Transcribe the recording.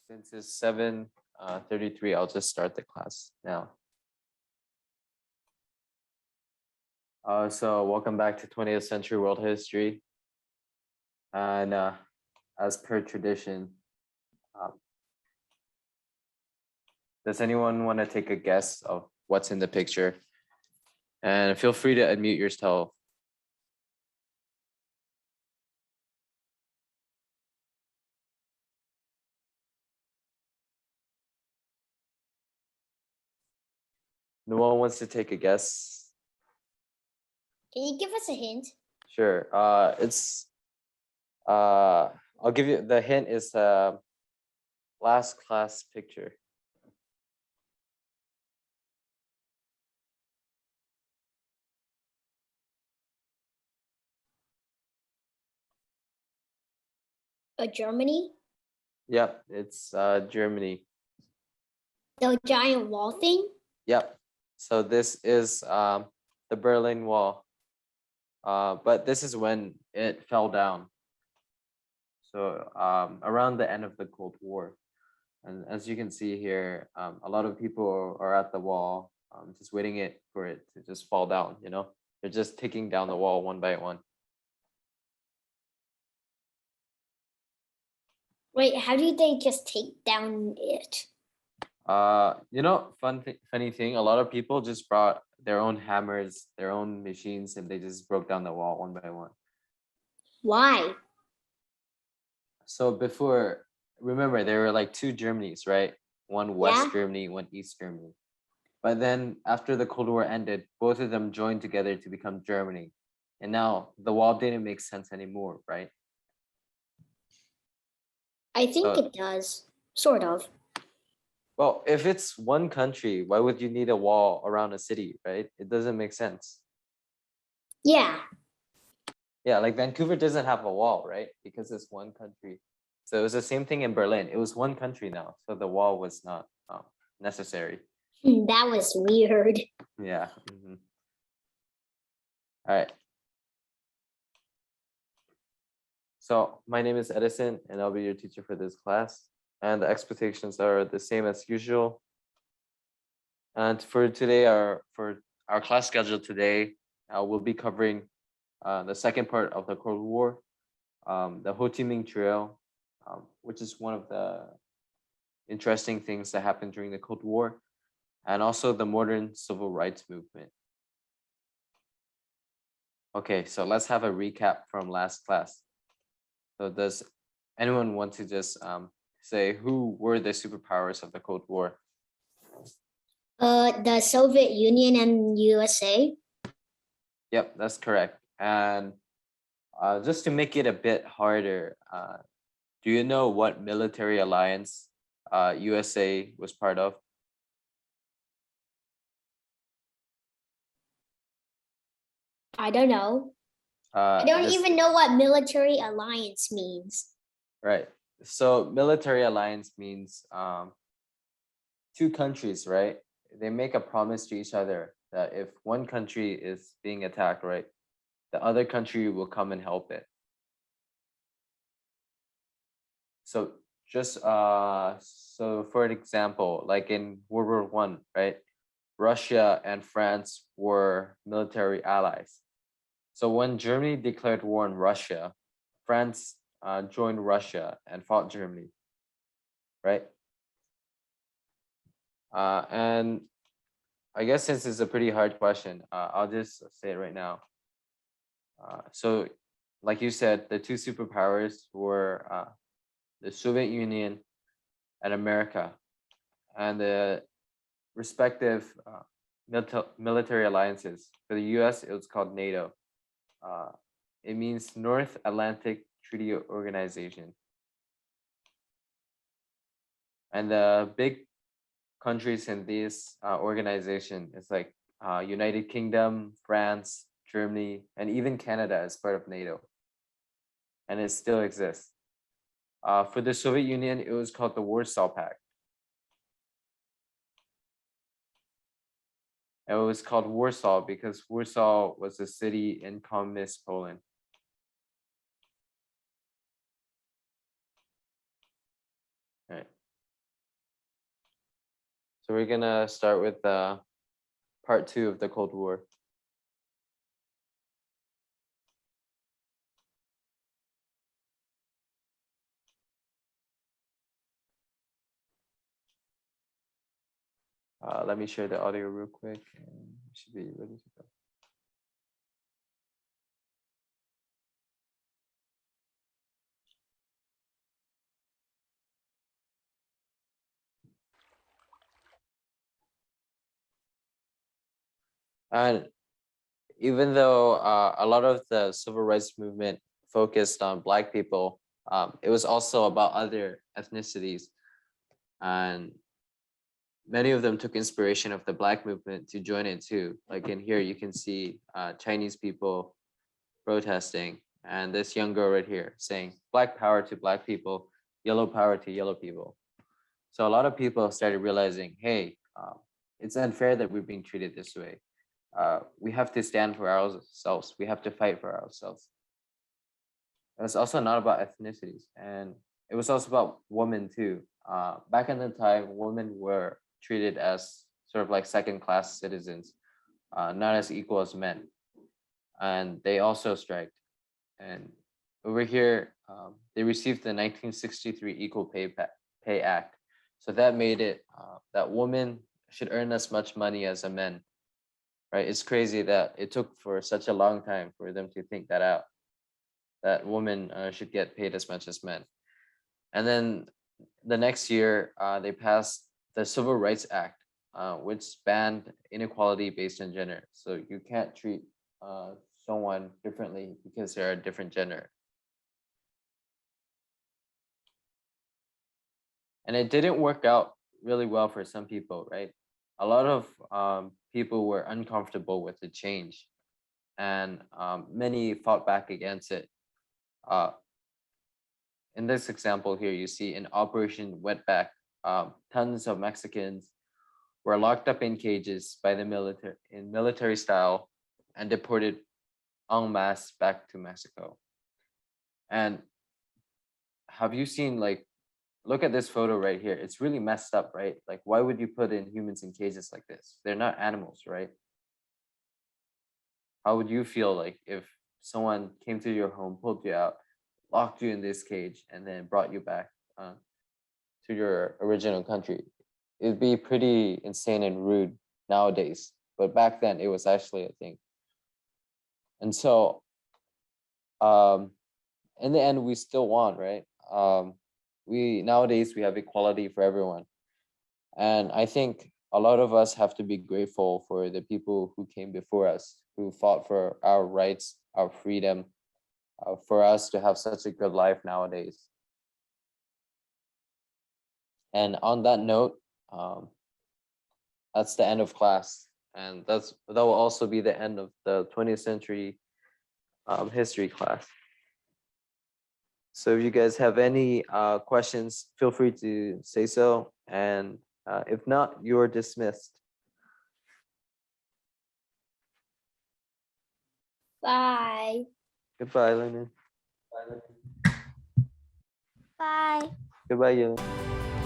Since it's 7:33, I'll just start the class now. So welcome back to 20th Century World History. And as per tradition, does anyone want to take a guess of what's in the picture? And feel free to unmute yourself. No one wants to take a guess? Can you give us a hint? Sure. I'll give you the hint is last class picture. Germany? Yep, it's Germany. The giant wall thing? Yep. So this is the Berlin Wall. But this is when it fell down. So around the end of the Cold War. And as you can see here, a lot of people are at the wall, just waiting for it to just fall down, you know? They're just taking down the wall one by one. Wait, how do they just take down it? Funny thing, a lot of people just brought their own hammers, their own machines, and they just broke down the wall one by one. Why? So before, remember, there were like two Germanys, right? One West Yeah. Germany, one East Germany. But then after the Cold War ended, both of them joined together to become Germany. And now the wall didn't make sense anymore, right? I think it does, sort of. Well, if it's one country, why would you need a wall around a city, right? It doesn't make sense. Yeah. Yeah, like Vancouver doesn't have a wall, right? Because it's one country. So it was the same thing in Berlin. It was one country now, so the wall was not necessary. That was weird. Yeah. All right. So my name is Edison, and I'll be your teacher for this class. And the expectations are the same as usual. And for today, for our class schedule today, we'll be covering the second part of the Cold War, the Ho Chi Minh Trail, which is one of the interesting things that happened during the Cold War, and also the modern civil rights movement. Okay, so let's have a recap from last class. So does anyone want to just say who were the superpowers of the Cold War? The Soviet Union and USA. Yep, that's correct. And just to make it a bit harder, do you know what military alliance USA was part of? I don't know. I don't even know what military alliance means. Right. So military alliance means two countries, right? They make a promise to each other that if one country is being attacked, right, the other country will come and help it. So just so for an example, like in World War I, right, Russia and France were military allies. So when Germany declared war on Russia, France joined Russia and fought Germany, right? And I guess since it's a pretty hard question, I'll just say it right now. So like you said, the two superpowers were the Soviet Union and America, and the respective military alliances. For the US, it was called NATO. It means North Atlantic Treaty Organization. And the big countries in this organization is like United Kingdom, France, Germany, and even Canada is part of NATO. And it still exists. For the Soviet Union, it was called the Warsaw Pact. It was called Warsaw because Warsaw was a city in communist Poland. Right. So we're gonna start with part 2 of the Cold War. Let me share the audio real quick and we should be ready to go. And even though a lot of the civil rights movement focused on Black people, it was also about other ethnicities. And many of them took inspiration of the Black movement to join it too. Like in here, you can see Chinese people protesting, and this young girl right here saying, Black power to Black people, yellow power to yellow people. So a lot of people started realizing, hey, it's unfair that we're being treated this way. We have to stand for ourselves. We have to fight for ourselves. And it's also not about ethnicities. And it was also about women too. Back in the time, women were treated as sort of like second-class citizens, not as equal as men. And they also striked. And over here, they received the 1963 Equal Pay Act. So that made it that women should earn as much money as a man, right? It's crazy that it took for such a long time for them to think that out, that women should get paid as much as men. And then the next year, they passed the Civil Rights Act, which banned inequality based on gender. So you can't treat someone differently because they're a different gender. And it didn't work out really well for some people, right? A lot of people were uncomfortable with the change, and many fought back against it. In this example here, you see in Operation Wetback, tons of Mexicans were locked up in cages by the military in military style and deported en masse back to Mexico. And have you seen, like, look at this photo right here. It's really messed up, right? Like, why would you put in humans in cages like this? They're not animals, right? How would you feel like if someone came to your home, pulled you out, locked you in this cage, and then brought you back to your original country? It'd be pretty insane and rude nowadays. But back then, it was actually a thing. And so, in the end, we still won, right? Nowadays we have equality for everyone, and I think a lot of us have to be grateful for the people who came before us, who fought for our rights, our freedom, for us to have such a good life nowadays. And on that note, that's the end of class, and that will also be the end of the 20th century history class. So if you guys have any questions, feel free to say so. And if not, you're dismissed. Bye. Goodbye, Lennon. Bye. Goodbye, Yelena.